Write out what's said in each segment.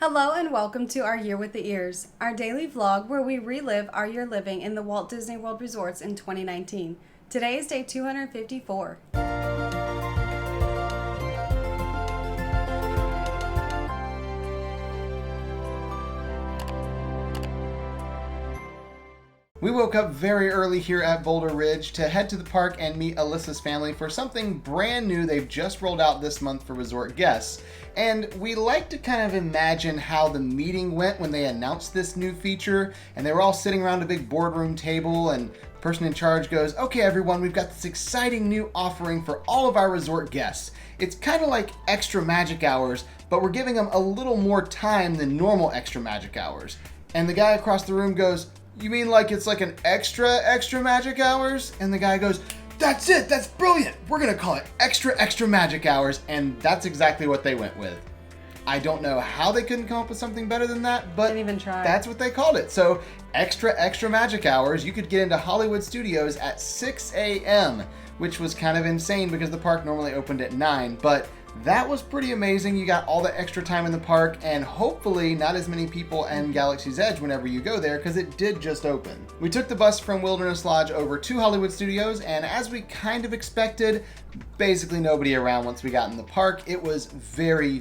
Hello and welcome to Our Year with the Ears, our daily vlog where we relive our year living in the Walt Disney World resorts in 2019. Today is day 254. We woke up very early here at Boulder Ridge to head to the park and meet Alyssa's family for something brand new they've just rolled out this month for resort guests. And we like to kind of imagine how the meeting went when they announced this new feature, and they were all sitting around a big boardroom table, and the person in charge goes, "Okay everyone, we've got this exciting new offering for all of our resort guests. It's kind of like extra magic hours, but we're giving them a little more time than normal extra magic hours." And the guy across the room goes, "You mean like it's like an extra magic hours?" And the guy goes, "That's it, that's brilliant. We're gonna call it extra magic hours." And that's exactly what they went with. I don't know how they couldn't come up with something better than that, but Didn't even try. That's what they called it. So extra magic hours, you could get into Hollywood Studios at 6 a.m., which was kind of insane because the park normally opened at 9, but that was pretty amazing. You got all the extra time in the park, and hopefully not as many people in Galaxy's Edge whenever you go there, because it did just open. We took the bus from Wilderness Lodge over to Hollywood Studios, and as we kind of expected, basically nobody around once we got in the park. It was very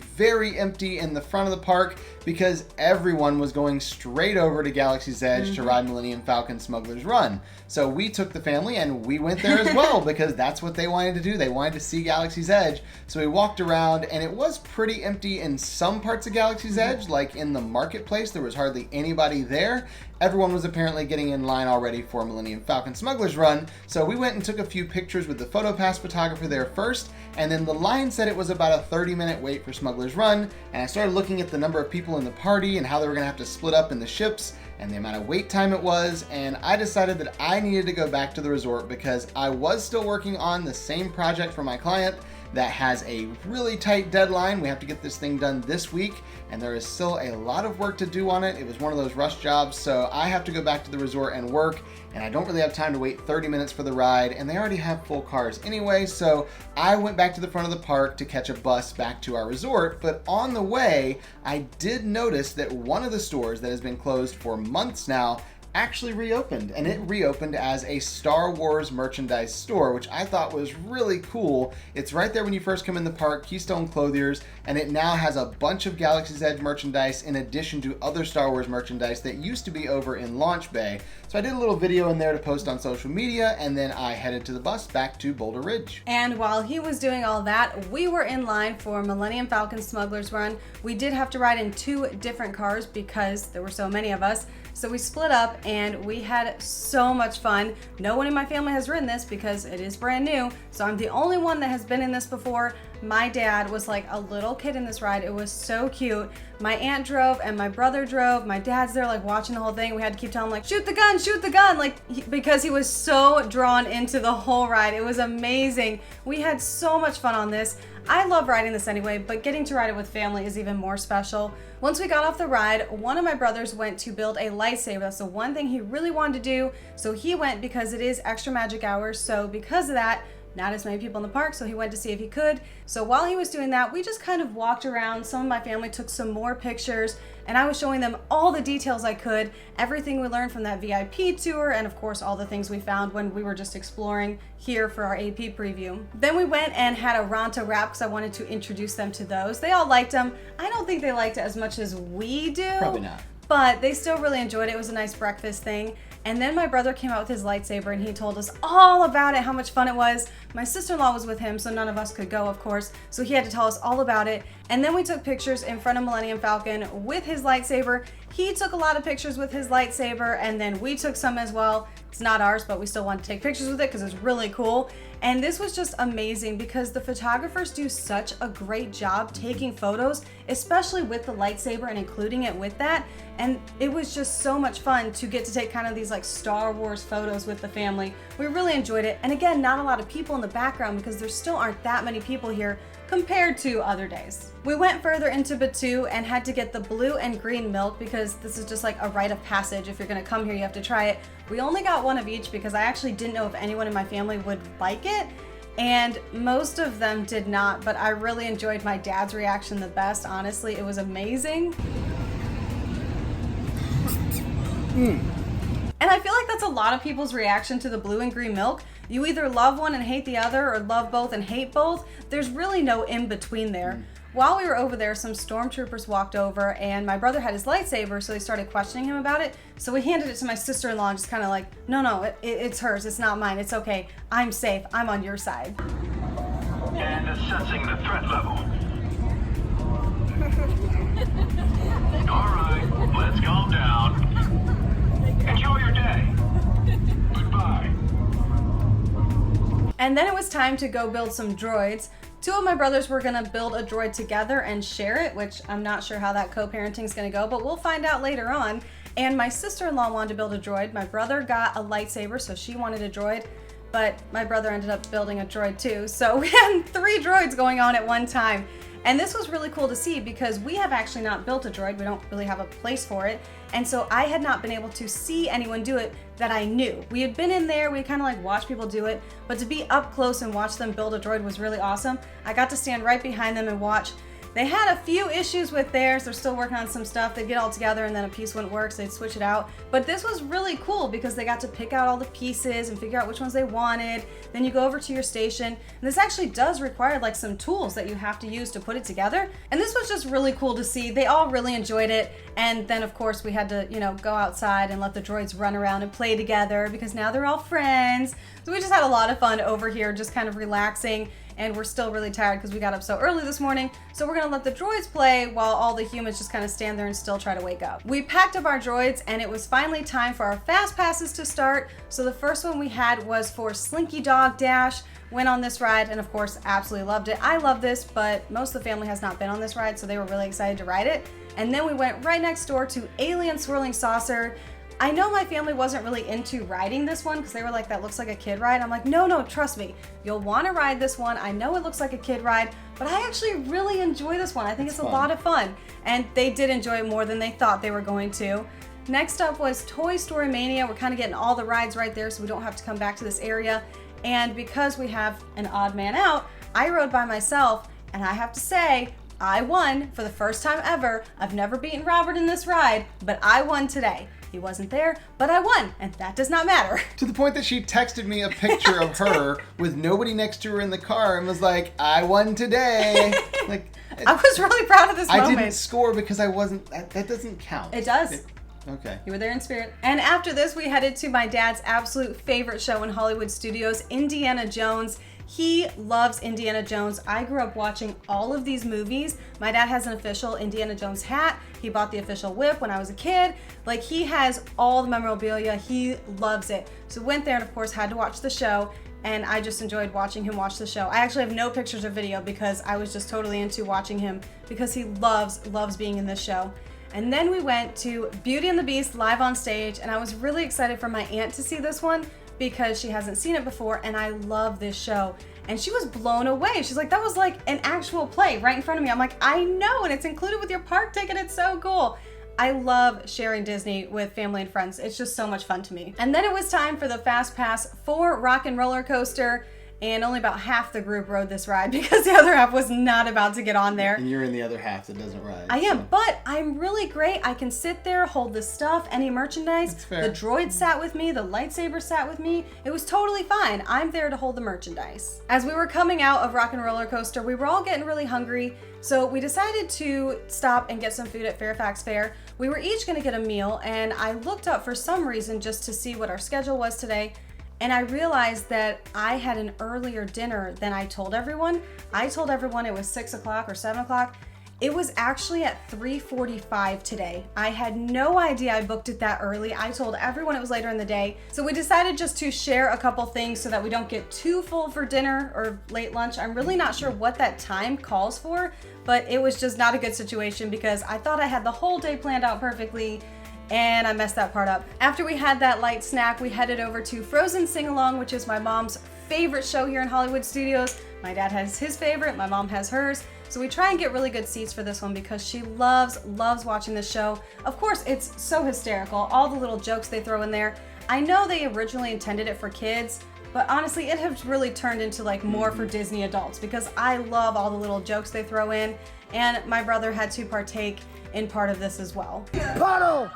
empty in the front of the park because everyone was going straight over to Galaxy's Edge to ride Millennium Falcon Smuggler's Run. So we took the family and we went there as well because that's what they wanted to do. They wanted to see Galaxy's Edge. So we walked around, and it was pretty empty in some parts of Galaxy's Edge, like in the marketplace. There was hardly anybody there. Everyone was apparently getting in line already for Millennium Falcon Smuggler's Run, so we went and took a few pictures with the PhotoPass photographer there first, and then the line said it was about a 30-minute wait for Smuggler's Run, and I started looking at the number of people in the party and how they were going to have to split up in the ships and the amount of wait time it was, and I decided that I needed to go back to the resort because I was still working on the same project for my client that has a really tight deadline. We have to get this thing done this week, and there is still a lot of work to do on it. It was one of those rush jobs, so I have to go back to the resort and work, and I don't really have time to wait 30 minutes for the ride, and they already have full cars anyway, so I went back to the front of the park to catch a bus back to our resort. But on the way, I did notice that one of the stores that has been closed for months now actually reopened, and it reopened as a Star Wars merchandise store, which I thought was really cool. It's right there when you first come in the park, Keystone Clothiers, and it now has a bunch of Galaxy's Edge merchandise in addition to other Star Wars merchandise that used to be over in Launch Bay. So I did a little video in there to post on social media, and then I headed to the bus back to Boulder Ridge. And while he was doing all that, we were in line for Millennium Falcon Smuggler's Run. We did have to ride in 2 different cars because there were so many of us. So we split up and we had so much fun. No one in my family has ridden this because it is brand new. So I'm the only one that has been in this before. My dad was like a little kid in this ride. It was so cute. My aunt drove and my brother drove. My dad's there like watching the whole thing. We had to keep telling him like, shoot the gun, like because he was so drawn into the whole ride. It was amazing. We had so much fun on this. I love riding this anyway, but getting to ride it with family is even more special. Once we got off the ride, one of my brothers went to build a lightsaber. That's the one thing he really wanted to do. So he went because it is extra magic hours. So because of that, not as many people in the park, so he went to see if he could. So while he was doing that, we just kind of walked around. Some of my family took some more pictures, and I was showing them all the details I could, everything we learned from that VIP tour, and of course all the things we found when we were just exploring here for our AP preview. Then we went and had a Ronto wrap because I wanted to introduce them to those. They all liked them. I don't think they liked it as much as we do. Probably not. But they still really enjoyed it. It was a nice breakfast thing. And then my brother came out with his lightsaber and he told us all about it, how much fun it was. My sister-in-law was with him, so none of us could go, of course. So he had to tell us all about it. And then we took pictures in front of Millennium Falcon with his lightsaber. He took a lot of pictures with his lightsaber, and then we took some as well. It's not ours, but we still wanted to take pictures with it because it's really cool. And this was just amazing because the photographers do such a great job taking photos, especially with the lightsaber and including it with that. And it was just so much fun to get to take kind of these like Star Wars photos with the family. We really enjoyed it. And again, not a lot of people in the background because there still aren't that many people here compared to other days. We went further into Batuu and had to get the blue and green milk because this is just like a rite of passage. If you're gonna come here, you have to try it. We only got one of each because I actually didn't know if anyone in my family would like it. And most of them did not, but I really enjoyed my dad's reaction the best. Honestly, it was amazing. And I feel like that's a lot of people's reaction to the blue and green milk. You either love one and hate the other, or love both and hate both. There's really no in between there. While we were over there, some stormtroopers walked over, and my brother had his lightsaber, so they started questioning him about it. So we handed it to my sister-in-law and just kind of like, no, it's hers, it's not mine, it's okay. I'm safe, I'm on your side. And assessing the threat level. All right, let's calm down. Enjoy your day. Goodbye. And then it was time to go build some droids. Two of my brothers were gonna build a droid together and share it, which I'm not sure how that co-parenting is gonna go, but we'll find out later on. And my sister-in-law wanted to build a droid. My brother got a lightsaber, so she wanted a droid, but my brother ended up building a droid too. So we had 3 droids going on at one time. And this was really cool to see because we have actually not built a droid. We don't really have a place for it. And so I had not been able to see anyone do it that I knew. We had been in there, we kind of like watched people do it, but to be up close and watch them build a droid was really awesome. I got to stand right behind them and watch. They had a few issues with theirs. They're still working on some stuff. They'd get all together and then a piece wouldn't work, so they'd switch it out. But this was really cool because they got to pick out all the pieces and figure out which ones they wanted. Then you go over to your station. And this actually does require like some tools that you have to use to put it together. And this was just really cool to see. They all really enjoyed it. And then of course we had to, go outside and let the droids run around and play together because now they're all friends. So we just had a lot of fun over here, just kind of relaxing. And we're still really tired because we got up so early this morning. So we're gonna let the droids play while all the humans just kind of stand there and still try to wake up. We packed up our droids and it was finally time for our fast passes to start. So the first one we had was for Slinky Dog Dash. Went on this ride and of course absolutely loved it. I love this, but most of the family has not been on this ride, so they were really excited to ride it. And then we went right next door to Alien Swirling Saucer. I know my family wasn't really into riding this one because they were like, that looks like a kid ride. I'm like, no, trust me. You'll want to ride this one. I know it looks like a kid ride, but I actually really enjoy this one. I think it's a lot of fun. And they did enjoy it more than they thought they were going to. Next up was Toy Story Mania. We're kind of getting all the rides right there so we don't have to come back to this area. And because we have an odd man out, I rode by myself and I have to say, I won for the first time ever. I've never beaten Robert in this ride, but I won today. He wasn't there, but I won, and that does not matter. To the point that she texted me a picture of her with nobody next to her in the car and was like, I won today. Like, I was really proud of this moment. I didn't score because I wasn't, that doesn't count. It does. Okay. You were there in spirit. And after this, we headed to my dad's absolute favorite show in Hollywood Studios, Indiana Jones. He loves Indiana Jones. I grew up watching all of these movies. My dad has an official Indiana Jones hat. He bought the official whip when I was a kid. Like, he has all the memorabilia. He loves it. So went there and of course had to watch the show, and I just enjoyed watching him watch the show. I actually have no pictures or video because I was just totally into watching him because he loves being in this show. And then we went to Beauty and the Beast live on stage, and I was really excited for my aunt to see this one because she hasn't seen it before, and I love this show. And she was blown away. She's like, that was like an actual play right in front of me. I'm like, I know, and it's included with your park ticket. It's so cool. I love sharing Disney with family and friends. It's just so much fun to me. And then it was time for the Fast Pass for Rock and Roller Coaster. And only about half the group rode this ride because the other half was not about to get on there. And you're in the other half that doesn't ride. I am, but I'm really great. I can sit there, hold the stuff, any merchandise. That's fair. The droid sat with me, the lightsaber sat with me. It was totally fine. I'm there to hold the merchandise. As we were coming out of Rock and Roller Coaster, we were all getting really hungry. So we decided to stop and get some food at Fairfax Fair. We were each gonna get a meal, and I looked up for some reason just to see what our schedule was today. And I realized that I had an earlier dinner than I told everyone. I told everyone it was 6 o'clock or 7 o'clock. It was actually at 3:45 today. I had no idea I booked it that early. I told everyone it was later in the day. So we decided just to share a couple things so that we don't get too full for dinner or late lunch. I'm really not sure what that time calls for, but it was just not a good situation because I thought I had the whole day planned out perfectly, and I messed that part up. After we had that light snack, we headed over to Frozen Sing Along, which is my mom's favorite show here in Hollywood Studios. My dad has his favorite, my mom has hers. So we try and get really good seats for this one because she loves watching this show. Of course, it's so hysterical, all the little jokes they throw in there. I know they originally intended it for kids, but honestly, it has really turned into like more for Disney adults because I love all the little jokes they throw in, and my brother had to partake in part of this as well. Puddle!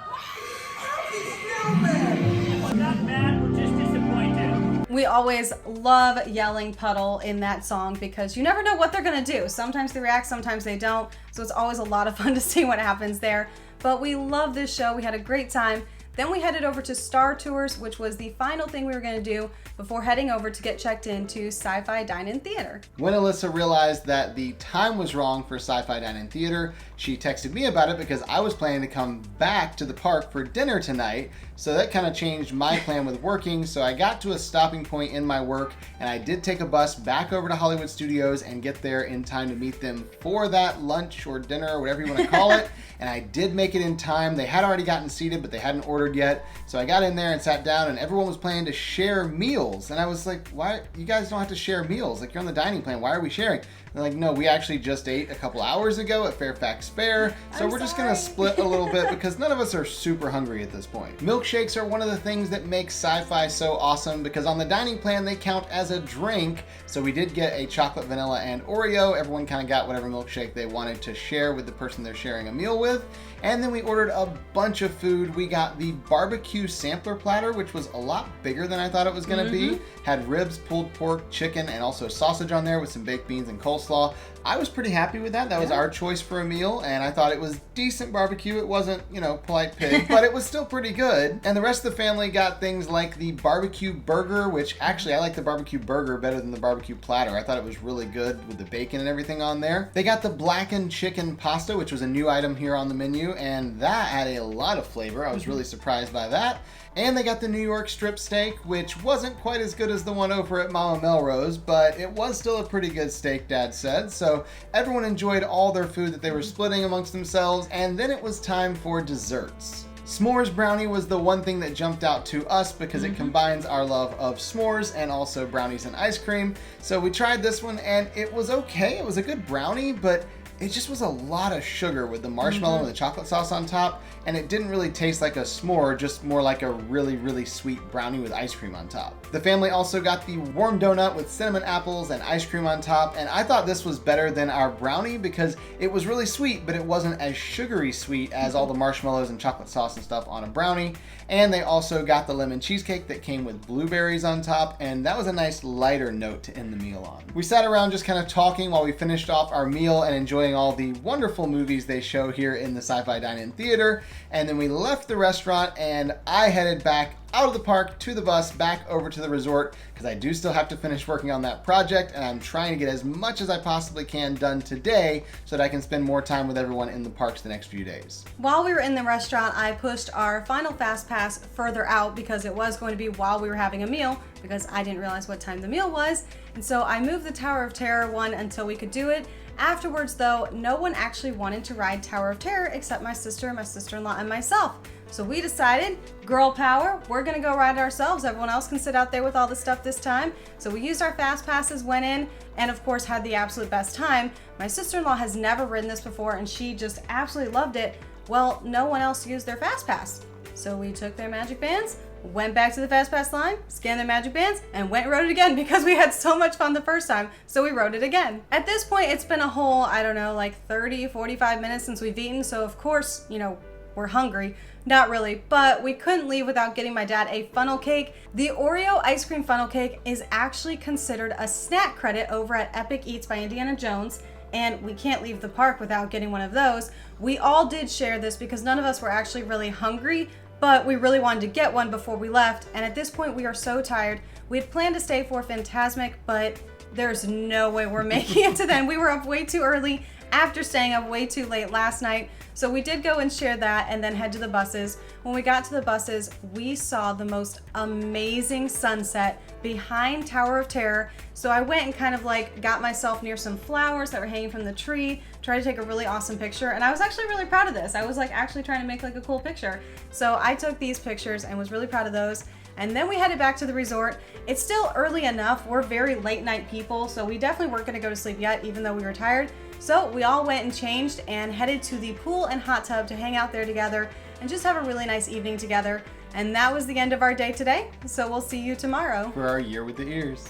Not mad, we're just disappointed. We always love yelling puddle in that song because you never know what they're gonna do. Sometimes they react, sometimes they don't. So it's always a lot of fun to see what happens there. But we love this show. We had a great time. Then we headed over to Star Tours, which was the final thing we were gonna do before heading over to get checked into SciFi Dine-In Theater. When Alyssa realized that the time was wrong for SciFi Dine-In Theater, she texted me about it because I was planning to come back to the park for dinner tonight. So that kind of changed my plan with working. So I got to a stopping point in my work and I did take a bus back over to Hollywood Studios and get there in time to meet them for that lunch or dinner or whatever you want to call it. And I did make it in time. They had already gotten seated, but they hadn't ordered yet. So I got in there and sat down and everyone was planning to share meals. And I was like, why? You guys don't have to share meals. Like, you're on the dining plan. Why are we sharing? They're like, no, we actually just ate a couple hours ago at Fairfax Fair. So we're just gonna split a little bit because none of us are super hungry at this point. Milkshakes are one of the things that makes SciFi so awesome because on the dining plan, they count as a drink. So we did get a chocolate, vanilla, and Oreo. Everyone kind of got whatever milkshake they wanted to share with the person they're sharing a meal with. And then we ordered a bunch of food. We got the barbecue sampler platter, which was a lot bigger than I thought it was gonna be. Had ribs, pulled pork, chicken, and also sausage on there with some baked beans and coleslaw. I was pretty happy with that. That was our choice for a meal, and I thought it was decent barbecue. It wasn't, you know, polite pig, but it was still pretty good. And the rest of the family got things like the barbecue burger, which actually I like the barbecue burger better than the barbecue platter. I thought it was really good with the bacon and everything on there. They got the blackened chicken pasta, which was a new item here on the menu, and that had a lot of flavor. I was really surprised by that. And they got the New York strip steak, which wasn't quite as good as the one over at Mama Melrose, but it was still a pretty good steak, Dad said. So everyone enjoyed all their food that they were splitting amongst themselves, and then it was time for desserts. S'mores brownie was the one thing that jumped out to us because it combines our love of s'mores and also brownies and ice cream. So we tried this one and it was okay. It was a good brownie, but it just was a lot of sugar with the marshmallow and the chocolate sauce on top, and it didn't really taste like a s'more, just more like a really, really sweet brownie with ice cream on top. The family also got the warm donut with cinnamon apples and ice cream on top, and I thought this was better than our brownie because it was really sweet, but it wasn't as sugary sweet as all the marshmallows and chocolate sauce and stuff on a brownie. And they also got the lemon cheesecake that came with blueberries on top, and that was a nice lighter note to end the meal on. We sat around just kind of talking while we finished off our meal and enjoying all the wonderful movies they show here in the SciFi Dine-In Theater, and then we left the restaurant and I headed back out of the park to the bus back over to the resort because I do still have to finish working on that project and I'm trying to get as much as I possibly can done today so that I can spend more time with everyone in the parks the next few days. While we were in the restaurant, I pushed our final fast pass further out because it was going to be while we were having a meal because I didn't realize what time the meal was. And so I moved the Tower of Terror one until we could do it. Afterwards though, no one actually wanted to ride Tower of Terror except my sister, my sister-in-law, and myself. So we decided, girl power, we're gonna go ride it ourselves. Everyone else can sit out there with all the stuff this time. So we used our fast passes, went in, and of course had the absolute best time. My sister-in-law has never ridden this before and she just absolutely loved it. Well, no one else used their fast pass. So we took their magic bands, went back to the fast pass line, scanned their magic bands, and went and rode it again because we had so much fun the first time, so we rode it again. At this point, it's been a whole, I don't know, like 30, 45 minutes since we've eaten, so of course, you know, we're hungry. Not really, but we couldn't leave without getting my dad a funnel cake. The Oreo ice cream funnel cake is actually considered a snack credit over at Epic Eats by Indiana Jones, and we can't leave the park without getting one of those. We all did share this because none of us were actually really hungry, but we really wanted to get one before we left, and at this point we are so tired. We had planned to stay for Fantasmic, but there's no way we're making it to then. We were up way too early after staying up way too late last night. So we did go and share that and then head to the buses. When we got to the buses, we saw the most amazing sunset behind Tower of Terror. So I went and kind of like got myself near some flowers that were hanging from the tree, tried to take a really awesome picture. And I was actually really proud of this. I was like actually trying to make like a cool picture. So I took these pictures and was really proud of those. And then we headed back to the resort. It's still early enough. We're very late night people, so we definitely weren't gonna go to sleep yet, even though we were tired. So we all went and changed and headed to the pool and hot tub to hang out there together and just have a really nice evening together. And that was the end of our day today. So we'll see you tomorrow For our Year with the Ears.